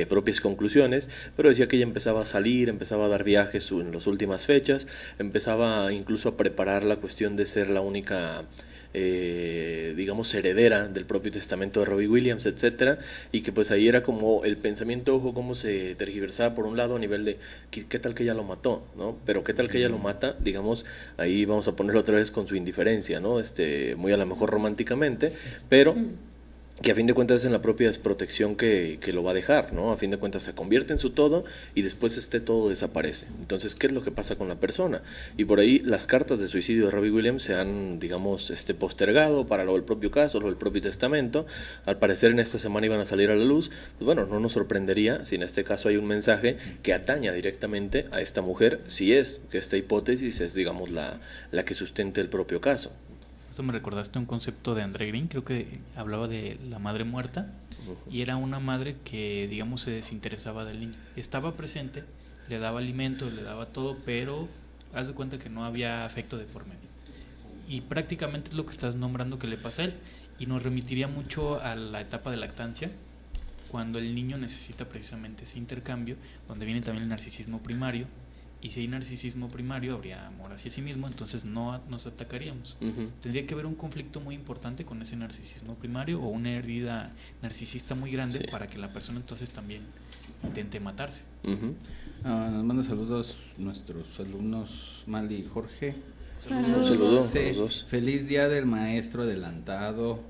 propias conclusiones, pero decía que ella empezaba a salir, empezaba a dar viajes en las últimas fechas, empezaba incluso a preparar la cuestión de ser la única digamos heredera del propio testamento de Robbie Williams, etcétera, y que pues ahí era como el pensamiento, ojo, cómo se tergiversaba por un lado a nivel de ¿qué tal que ella lo mató? ¿No? Pero ¿qué tal que ella lo mata? Digamos, ahí vamos a ponerlo otra vez con su indiferencia, ¿no? Muy a lo mejor románticamente, pero que a fin de cuentas es en la propia desprotección que lo va a dejar, ¿no? A fin de cuentas se convierte en su todo y después todo desaparece. Entonces, ¿qué es lo que pasa con la persona? Y por ahí las cartas de suicidio de Robbie Williams se han, digamos, postergado para lo del propio caso, lo del propio testamento. Al parecer en esta semana iban a salir a la luz. Pues bueno, no nos sorprendería si en este caso hay un mensaje que ataña directamente a esta mujer, si es que esta hipótesis es, digamos, la que sustente el propio caso. Esto me recordaste un concepto de André Green, creo que hablaba de la madre muerta, y era una madre que, digamos, se desinteresaba del niño. Estaba presente, le daba alimento, le daba todo, pero haz de cuenta que no había afecto de por medio. Y prácticamente es lo que estás nombrando que le pasa a él, y nos remitiría mucho a la etapa de lactancia, cuando el niño necesita precisamente ese intercambio, donde viene también el narcisismo primario. Y si hay narcisismo primario, habría amor hacia sí mismo, entonces no nos atacaríamos. Tendría que haber un conflicto muy importante con ese narcisismo primario o una herida narcisista muy grande, sí, para que la persona entonces también intente matarse. Nos manda saludos nuestros alumnos Mali y Jorge. Un saludo a los dos. Feliz Día del Maestro adelantado.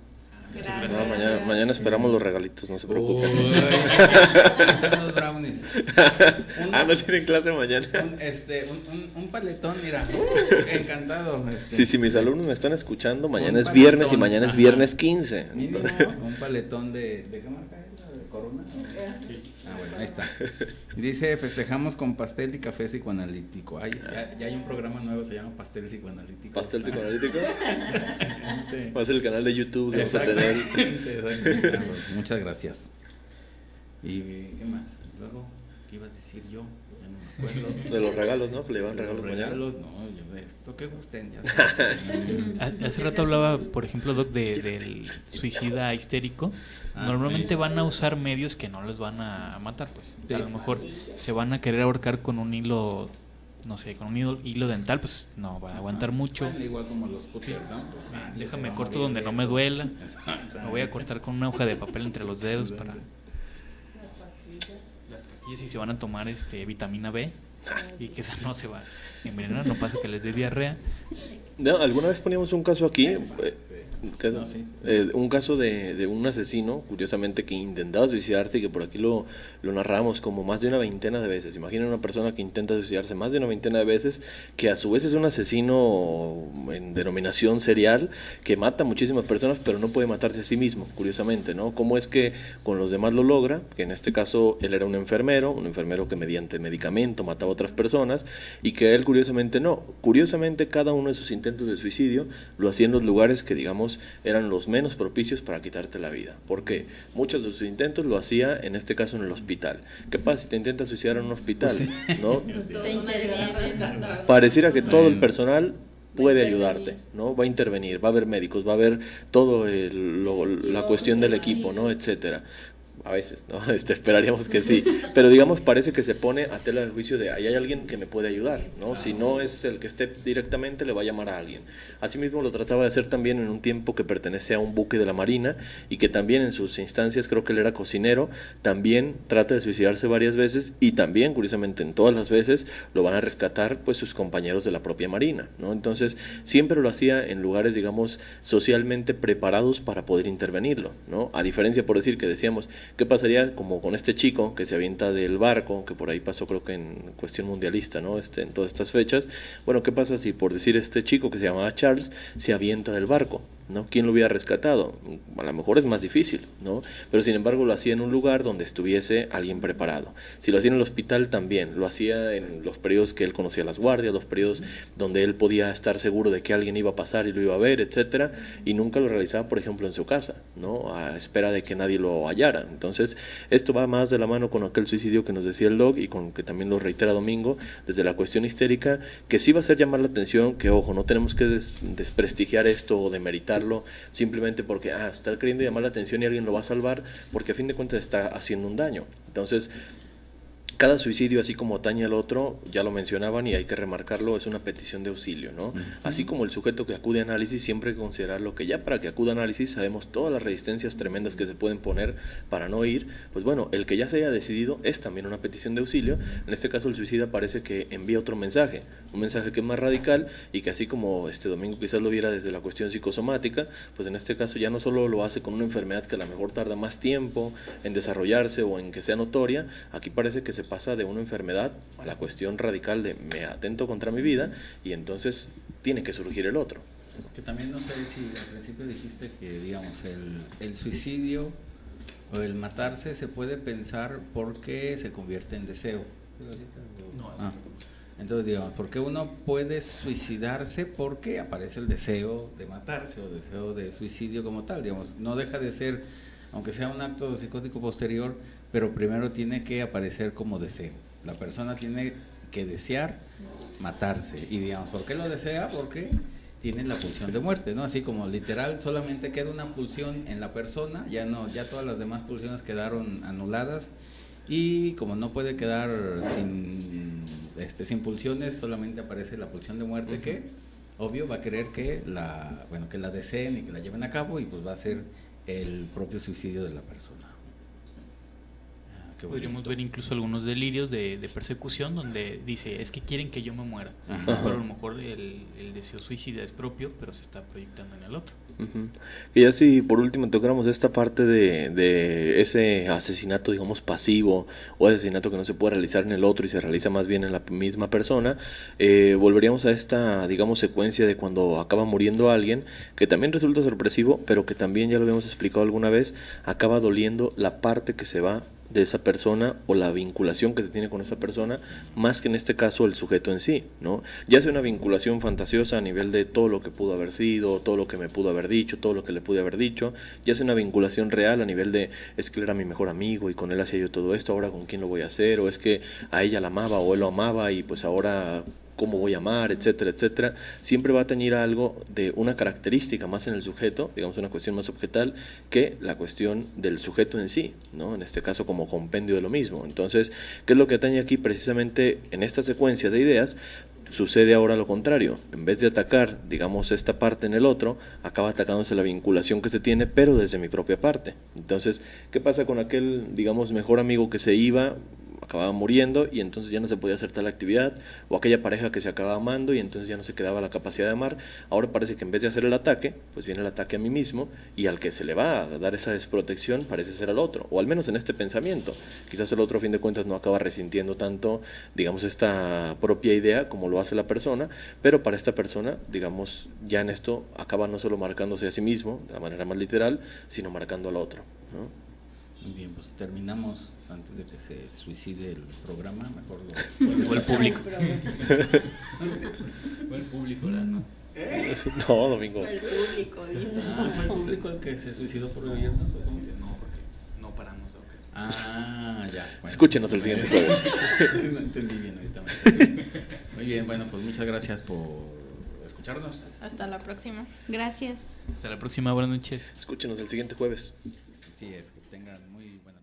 Gracias. No, mañana esperamos los regalitos, no se preocupen. Están los brownies. No tienen clase mañana. Un paletón, mira. Encantado. Sí, mis alumnos me están escuchando, mañana es paletón. viernes y mañana es viernes 15. Mínimo un paletón de ¿qué marca es? ¿De Corona? Bueno, ahí está. Y dice, festejamos con pastel y café psicoanalítico. Ya hay un programa nuevo, se llama Pastel Psicoanalítico. ¿Pastel psicoanalítico? Va a ser el canal de YouTube que vamos a tener. Exactamente. Muchas gracias. ¿Y qué más? Luego, ¿qué iba a decir yo? Ya no me acuerdo. De los regalos, ¿no? Le llevan regalos mañana. Regalos, no, yo esto que gusten, ya. Hace rato hablaba, por ejemplo, Doc, del suicida histérico. Normalmente van a usar medios que no les van a matar, pues. A lo mejor se van a querer ahorcar con un hilo, no sé, con un hilo dental, pues no va a aguantar mucho. Bueno, igual como los putos, ¿no? Déjame corto donde no me duela. Me voy a cortar con una hoja de papel entre los dedos para las pastillas, y se van a tomar vitamina B y que esa no se va a envenenar, no pasa que les dé diarrea. No, alguna vez poníamos un caso aquí, No, sí. un caso de un asesino, curiosamente, que intentaba suicidarse y que por aquí lo narramos como más de una veintena de veces. Imaginen una persona que intenta suicidarse más de una veintena de veces, que a su vez es un asesino en denominación serial, que mata a muchísimas personas, pero no puede matarse a sí mismo, curiosamente, ¿no? ¿Cómo es que con los demás lo logra? Que en este caso él era un enfermero que mediante medicamento mataba a otras personas, y que él curiosamente no. Curiosamente, cada uno de sus intentos de suicidio lo hacía en los lugares que, digamos, eran los menos propicios para quitarte la vida. ¿Por qué? Muchos de sus intentos lo hacía, en este caso, en el hospital. ¿Qué pasa si te intentas suicidar en un hospital? ¿No? Te interviene rescatar. Pareciera que todo el personal puede ayudarte, ¿no? Va a intervenir, va a haber médicos, va a haber todo la cuestión del equipo, ¿no? Etcétera. A veces, ¿no? Esperaríamos que sí, pero digamos parece que se pone a tela de juicio de ahí hay alguien que me puede ayudar, ¿no? Si no es el que esté directamente, le va a llamar a alguien. Asimismo lo trataba de hacer también en un tiempo que pertenece a un buque de la Marina, y que también en sus instancias, creo que él era cocinero, también trata de suicidarse varias veces, y también, curiosamente, en todas las veces lo van a rescatar pues sus compañeros de la propia Marina, ¿no? Entonces siempre lo hacía en lugares, digamos, socialmente preparados para poder intervenirlo, ¿no? A diferencia, por decir, que decíamos, ¿qué pasaría como con este chico que se avienta del barco, que por ahí pasó creo que en cuestión mundialista, ¿no? En todas estas fechas? Bueno, ¿qué pasa si, por decir, este chico que se llamaba Charles se avienta del barco? ¿No? ¿Quién lo hubiera rescatado? A lo mejor es más difícil, ¿no? Pero sin embargo lo hacía en un lugar donde estuviese alguien preparado. Si lo hacía en el hospital también, lo hacía en los periodos que él conocía las guardias, los periodos donde él podía estar seguro de que alguien iba a pasar y lo iba a ver, etcétera, y nunca lo realizaba, por ejemplo, en su casa, ¿no? A espera de que nadie lo hallara. Entonces, esto va más de la mano con aquel suicidio que nos decía el Doc, y con que también lo reitera Domingo, desde la cuestión histérica, que sí va a hacer llamar la atención, que ojo, no tenemos que desprestigiar esto o demeritar simplemente porque está queriendo llamar la atención y alguien lo va a salvar, porque a fin de cuentas está haciendo un daño. Entonces, cada suicidio, así como atañe al otro, ya lo mencionaban y hay que remarcarlo, es una petición de auxilio, ¿no? Así como el sujeto que acude a análisis, siempre hay que considerarlo que ya para que acuda a análisis sabemos todas las resistencias tremendas que se pueden poner para no ir. Pues bueno, el que ya se haya decidido es también una petición de auxilio. En este caso el suicida parece que envía otro mensaje, un mensaje que es más radical, y que así como este Domingo quizás lo viera desde la cuestión psicosomática, pues en este caso ya no solo lo hace con una enfermedad que a lo mejor tarda más tiempo en desarrollarse o en que sea notoria. Aquí parece que se pasa de una enfermedad a la cuestión radical de me atento contra mi vida, y entonces tiene que surgir el otro. Que también no sé si al principio dijiste que, digamos, el suicidio o el matarse se puede pensar porque se convierte en deseo. No, entonces, digamos, ¿por qué uno puede suicidarse? Porque aparece el deseo de matarse o deseo de suicidio como tal, digamos, no deja de ser, aunque sea un acto psicótico posterior, pero primero tiene que aparecer como deseo. La persona tiene que desear matarse. Y digamos, ¿por qué lo desea? Porque tiene la pulsión de muerte, ¿no? Así como literal solamente queda una pulsión en la persona, ya todas las demás pulsiones quedaron anuladas, y como no puede quedar sin pulsiones, solamente aparece la pulsión de muerte, que obvio va a querer que la deseen y que la lleven a cabo, y pues va a ser el propio suicidio de la persona. Podríamos ver incluso algunos delirios de persecución donde dice, es que quieren que yo me muera. Ajá. Pero a lo mejor el deseo suicida es propio, pero se está proyectando en el otro. Y ya si por último tocáramos esta parte de ese asesinato, digamos, pasivo, o asesinato que no se puede realizar en el otro y se realiza más bien en la misma persona, volveríamos a esta, digamos, secuencia de cuando acaba muriendo alguien, que también resulta sorpresivo, pero que también, ya lo habíamos explicado alguna vez, acaba doliendo la parte que se va de esa persona o la vinculación que se tiene con esa persona, más que en este caso el sujeto en sí, ¿no? Ya sea una vinculación fantasiosa a nivel de todo lo que pudo haber sido, todo lo que me pudo haber dicho, todo lo que le pude haber dicho, ya sea una vinculación real a nivel de es que él era mi mejor amigo y con él hacía yo todo esto, ahora con quién lo voy a hacer, o es que a ella la amaba o él lo amaba y pues ahora cómo voy a amar, etcétera, etcétera, siempre va a tener algo de una característica más en el sujeto, digamos una cuestión más objetal, que la cuestión del sujeto en sí, ¿no? En este caso como compendio de lo mismo. Entonces, ¿qué es lo que atañe aquí? Precisamente en esta secuencia de ideas, sucede ahora lo contrario. En vez de atacar, digamos, esta parte en el otro, acaba atacándose la vinculación que se tiene, pero desde mi propia parte. Entonces, ¿qué pasa con aquel, digamos, mejor amigo que se iba, acababa muriendo y entonces ya no se podía hacer tal actividad, o aquella pareja que se acababa amando y entonces ya no se quedaba la capacidad de amar? Ahora parece que en vez de hacer el ataque, pues viene el ataque a mí mismo, y al que se le va a dar esa desprotección parece ser al otro, o al menos en este pensamiento. Quizás el otro a fin de cuentas no acaba resintiendo tanto, digamos, esta propia idea como lo hace la persona, pero para esta persona, digamos, ya en esto acaba no solo marcándose a sí mismo de la manera más literal, sino marcando al otro, ¿no? Muy bien, pues terminamos antes de que se suicide el programa, mejor O el público. O el público, ¿verdad? ¿No? No, Domingo. El público, dice. ¿Fue el público el que se suicidó por abiertos? No, porque no paramos. Okay. Ya. Bueno. Escúchenos el siguiente jueves. No entendí bien ahorita. Muy bien, bueno, pues muchas gracias por escucharnos. Hasta la próxima. Gracias. Hasta la próxima, buenas noches. Escúchenos el siguiente jueves. Sí, es que tengan muy buenas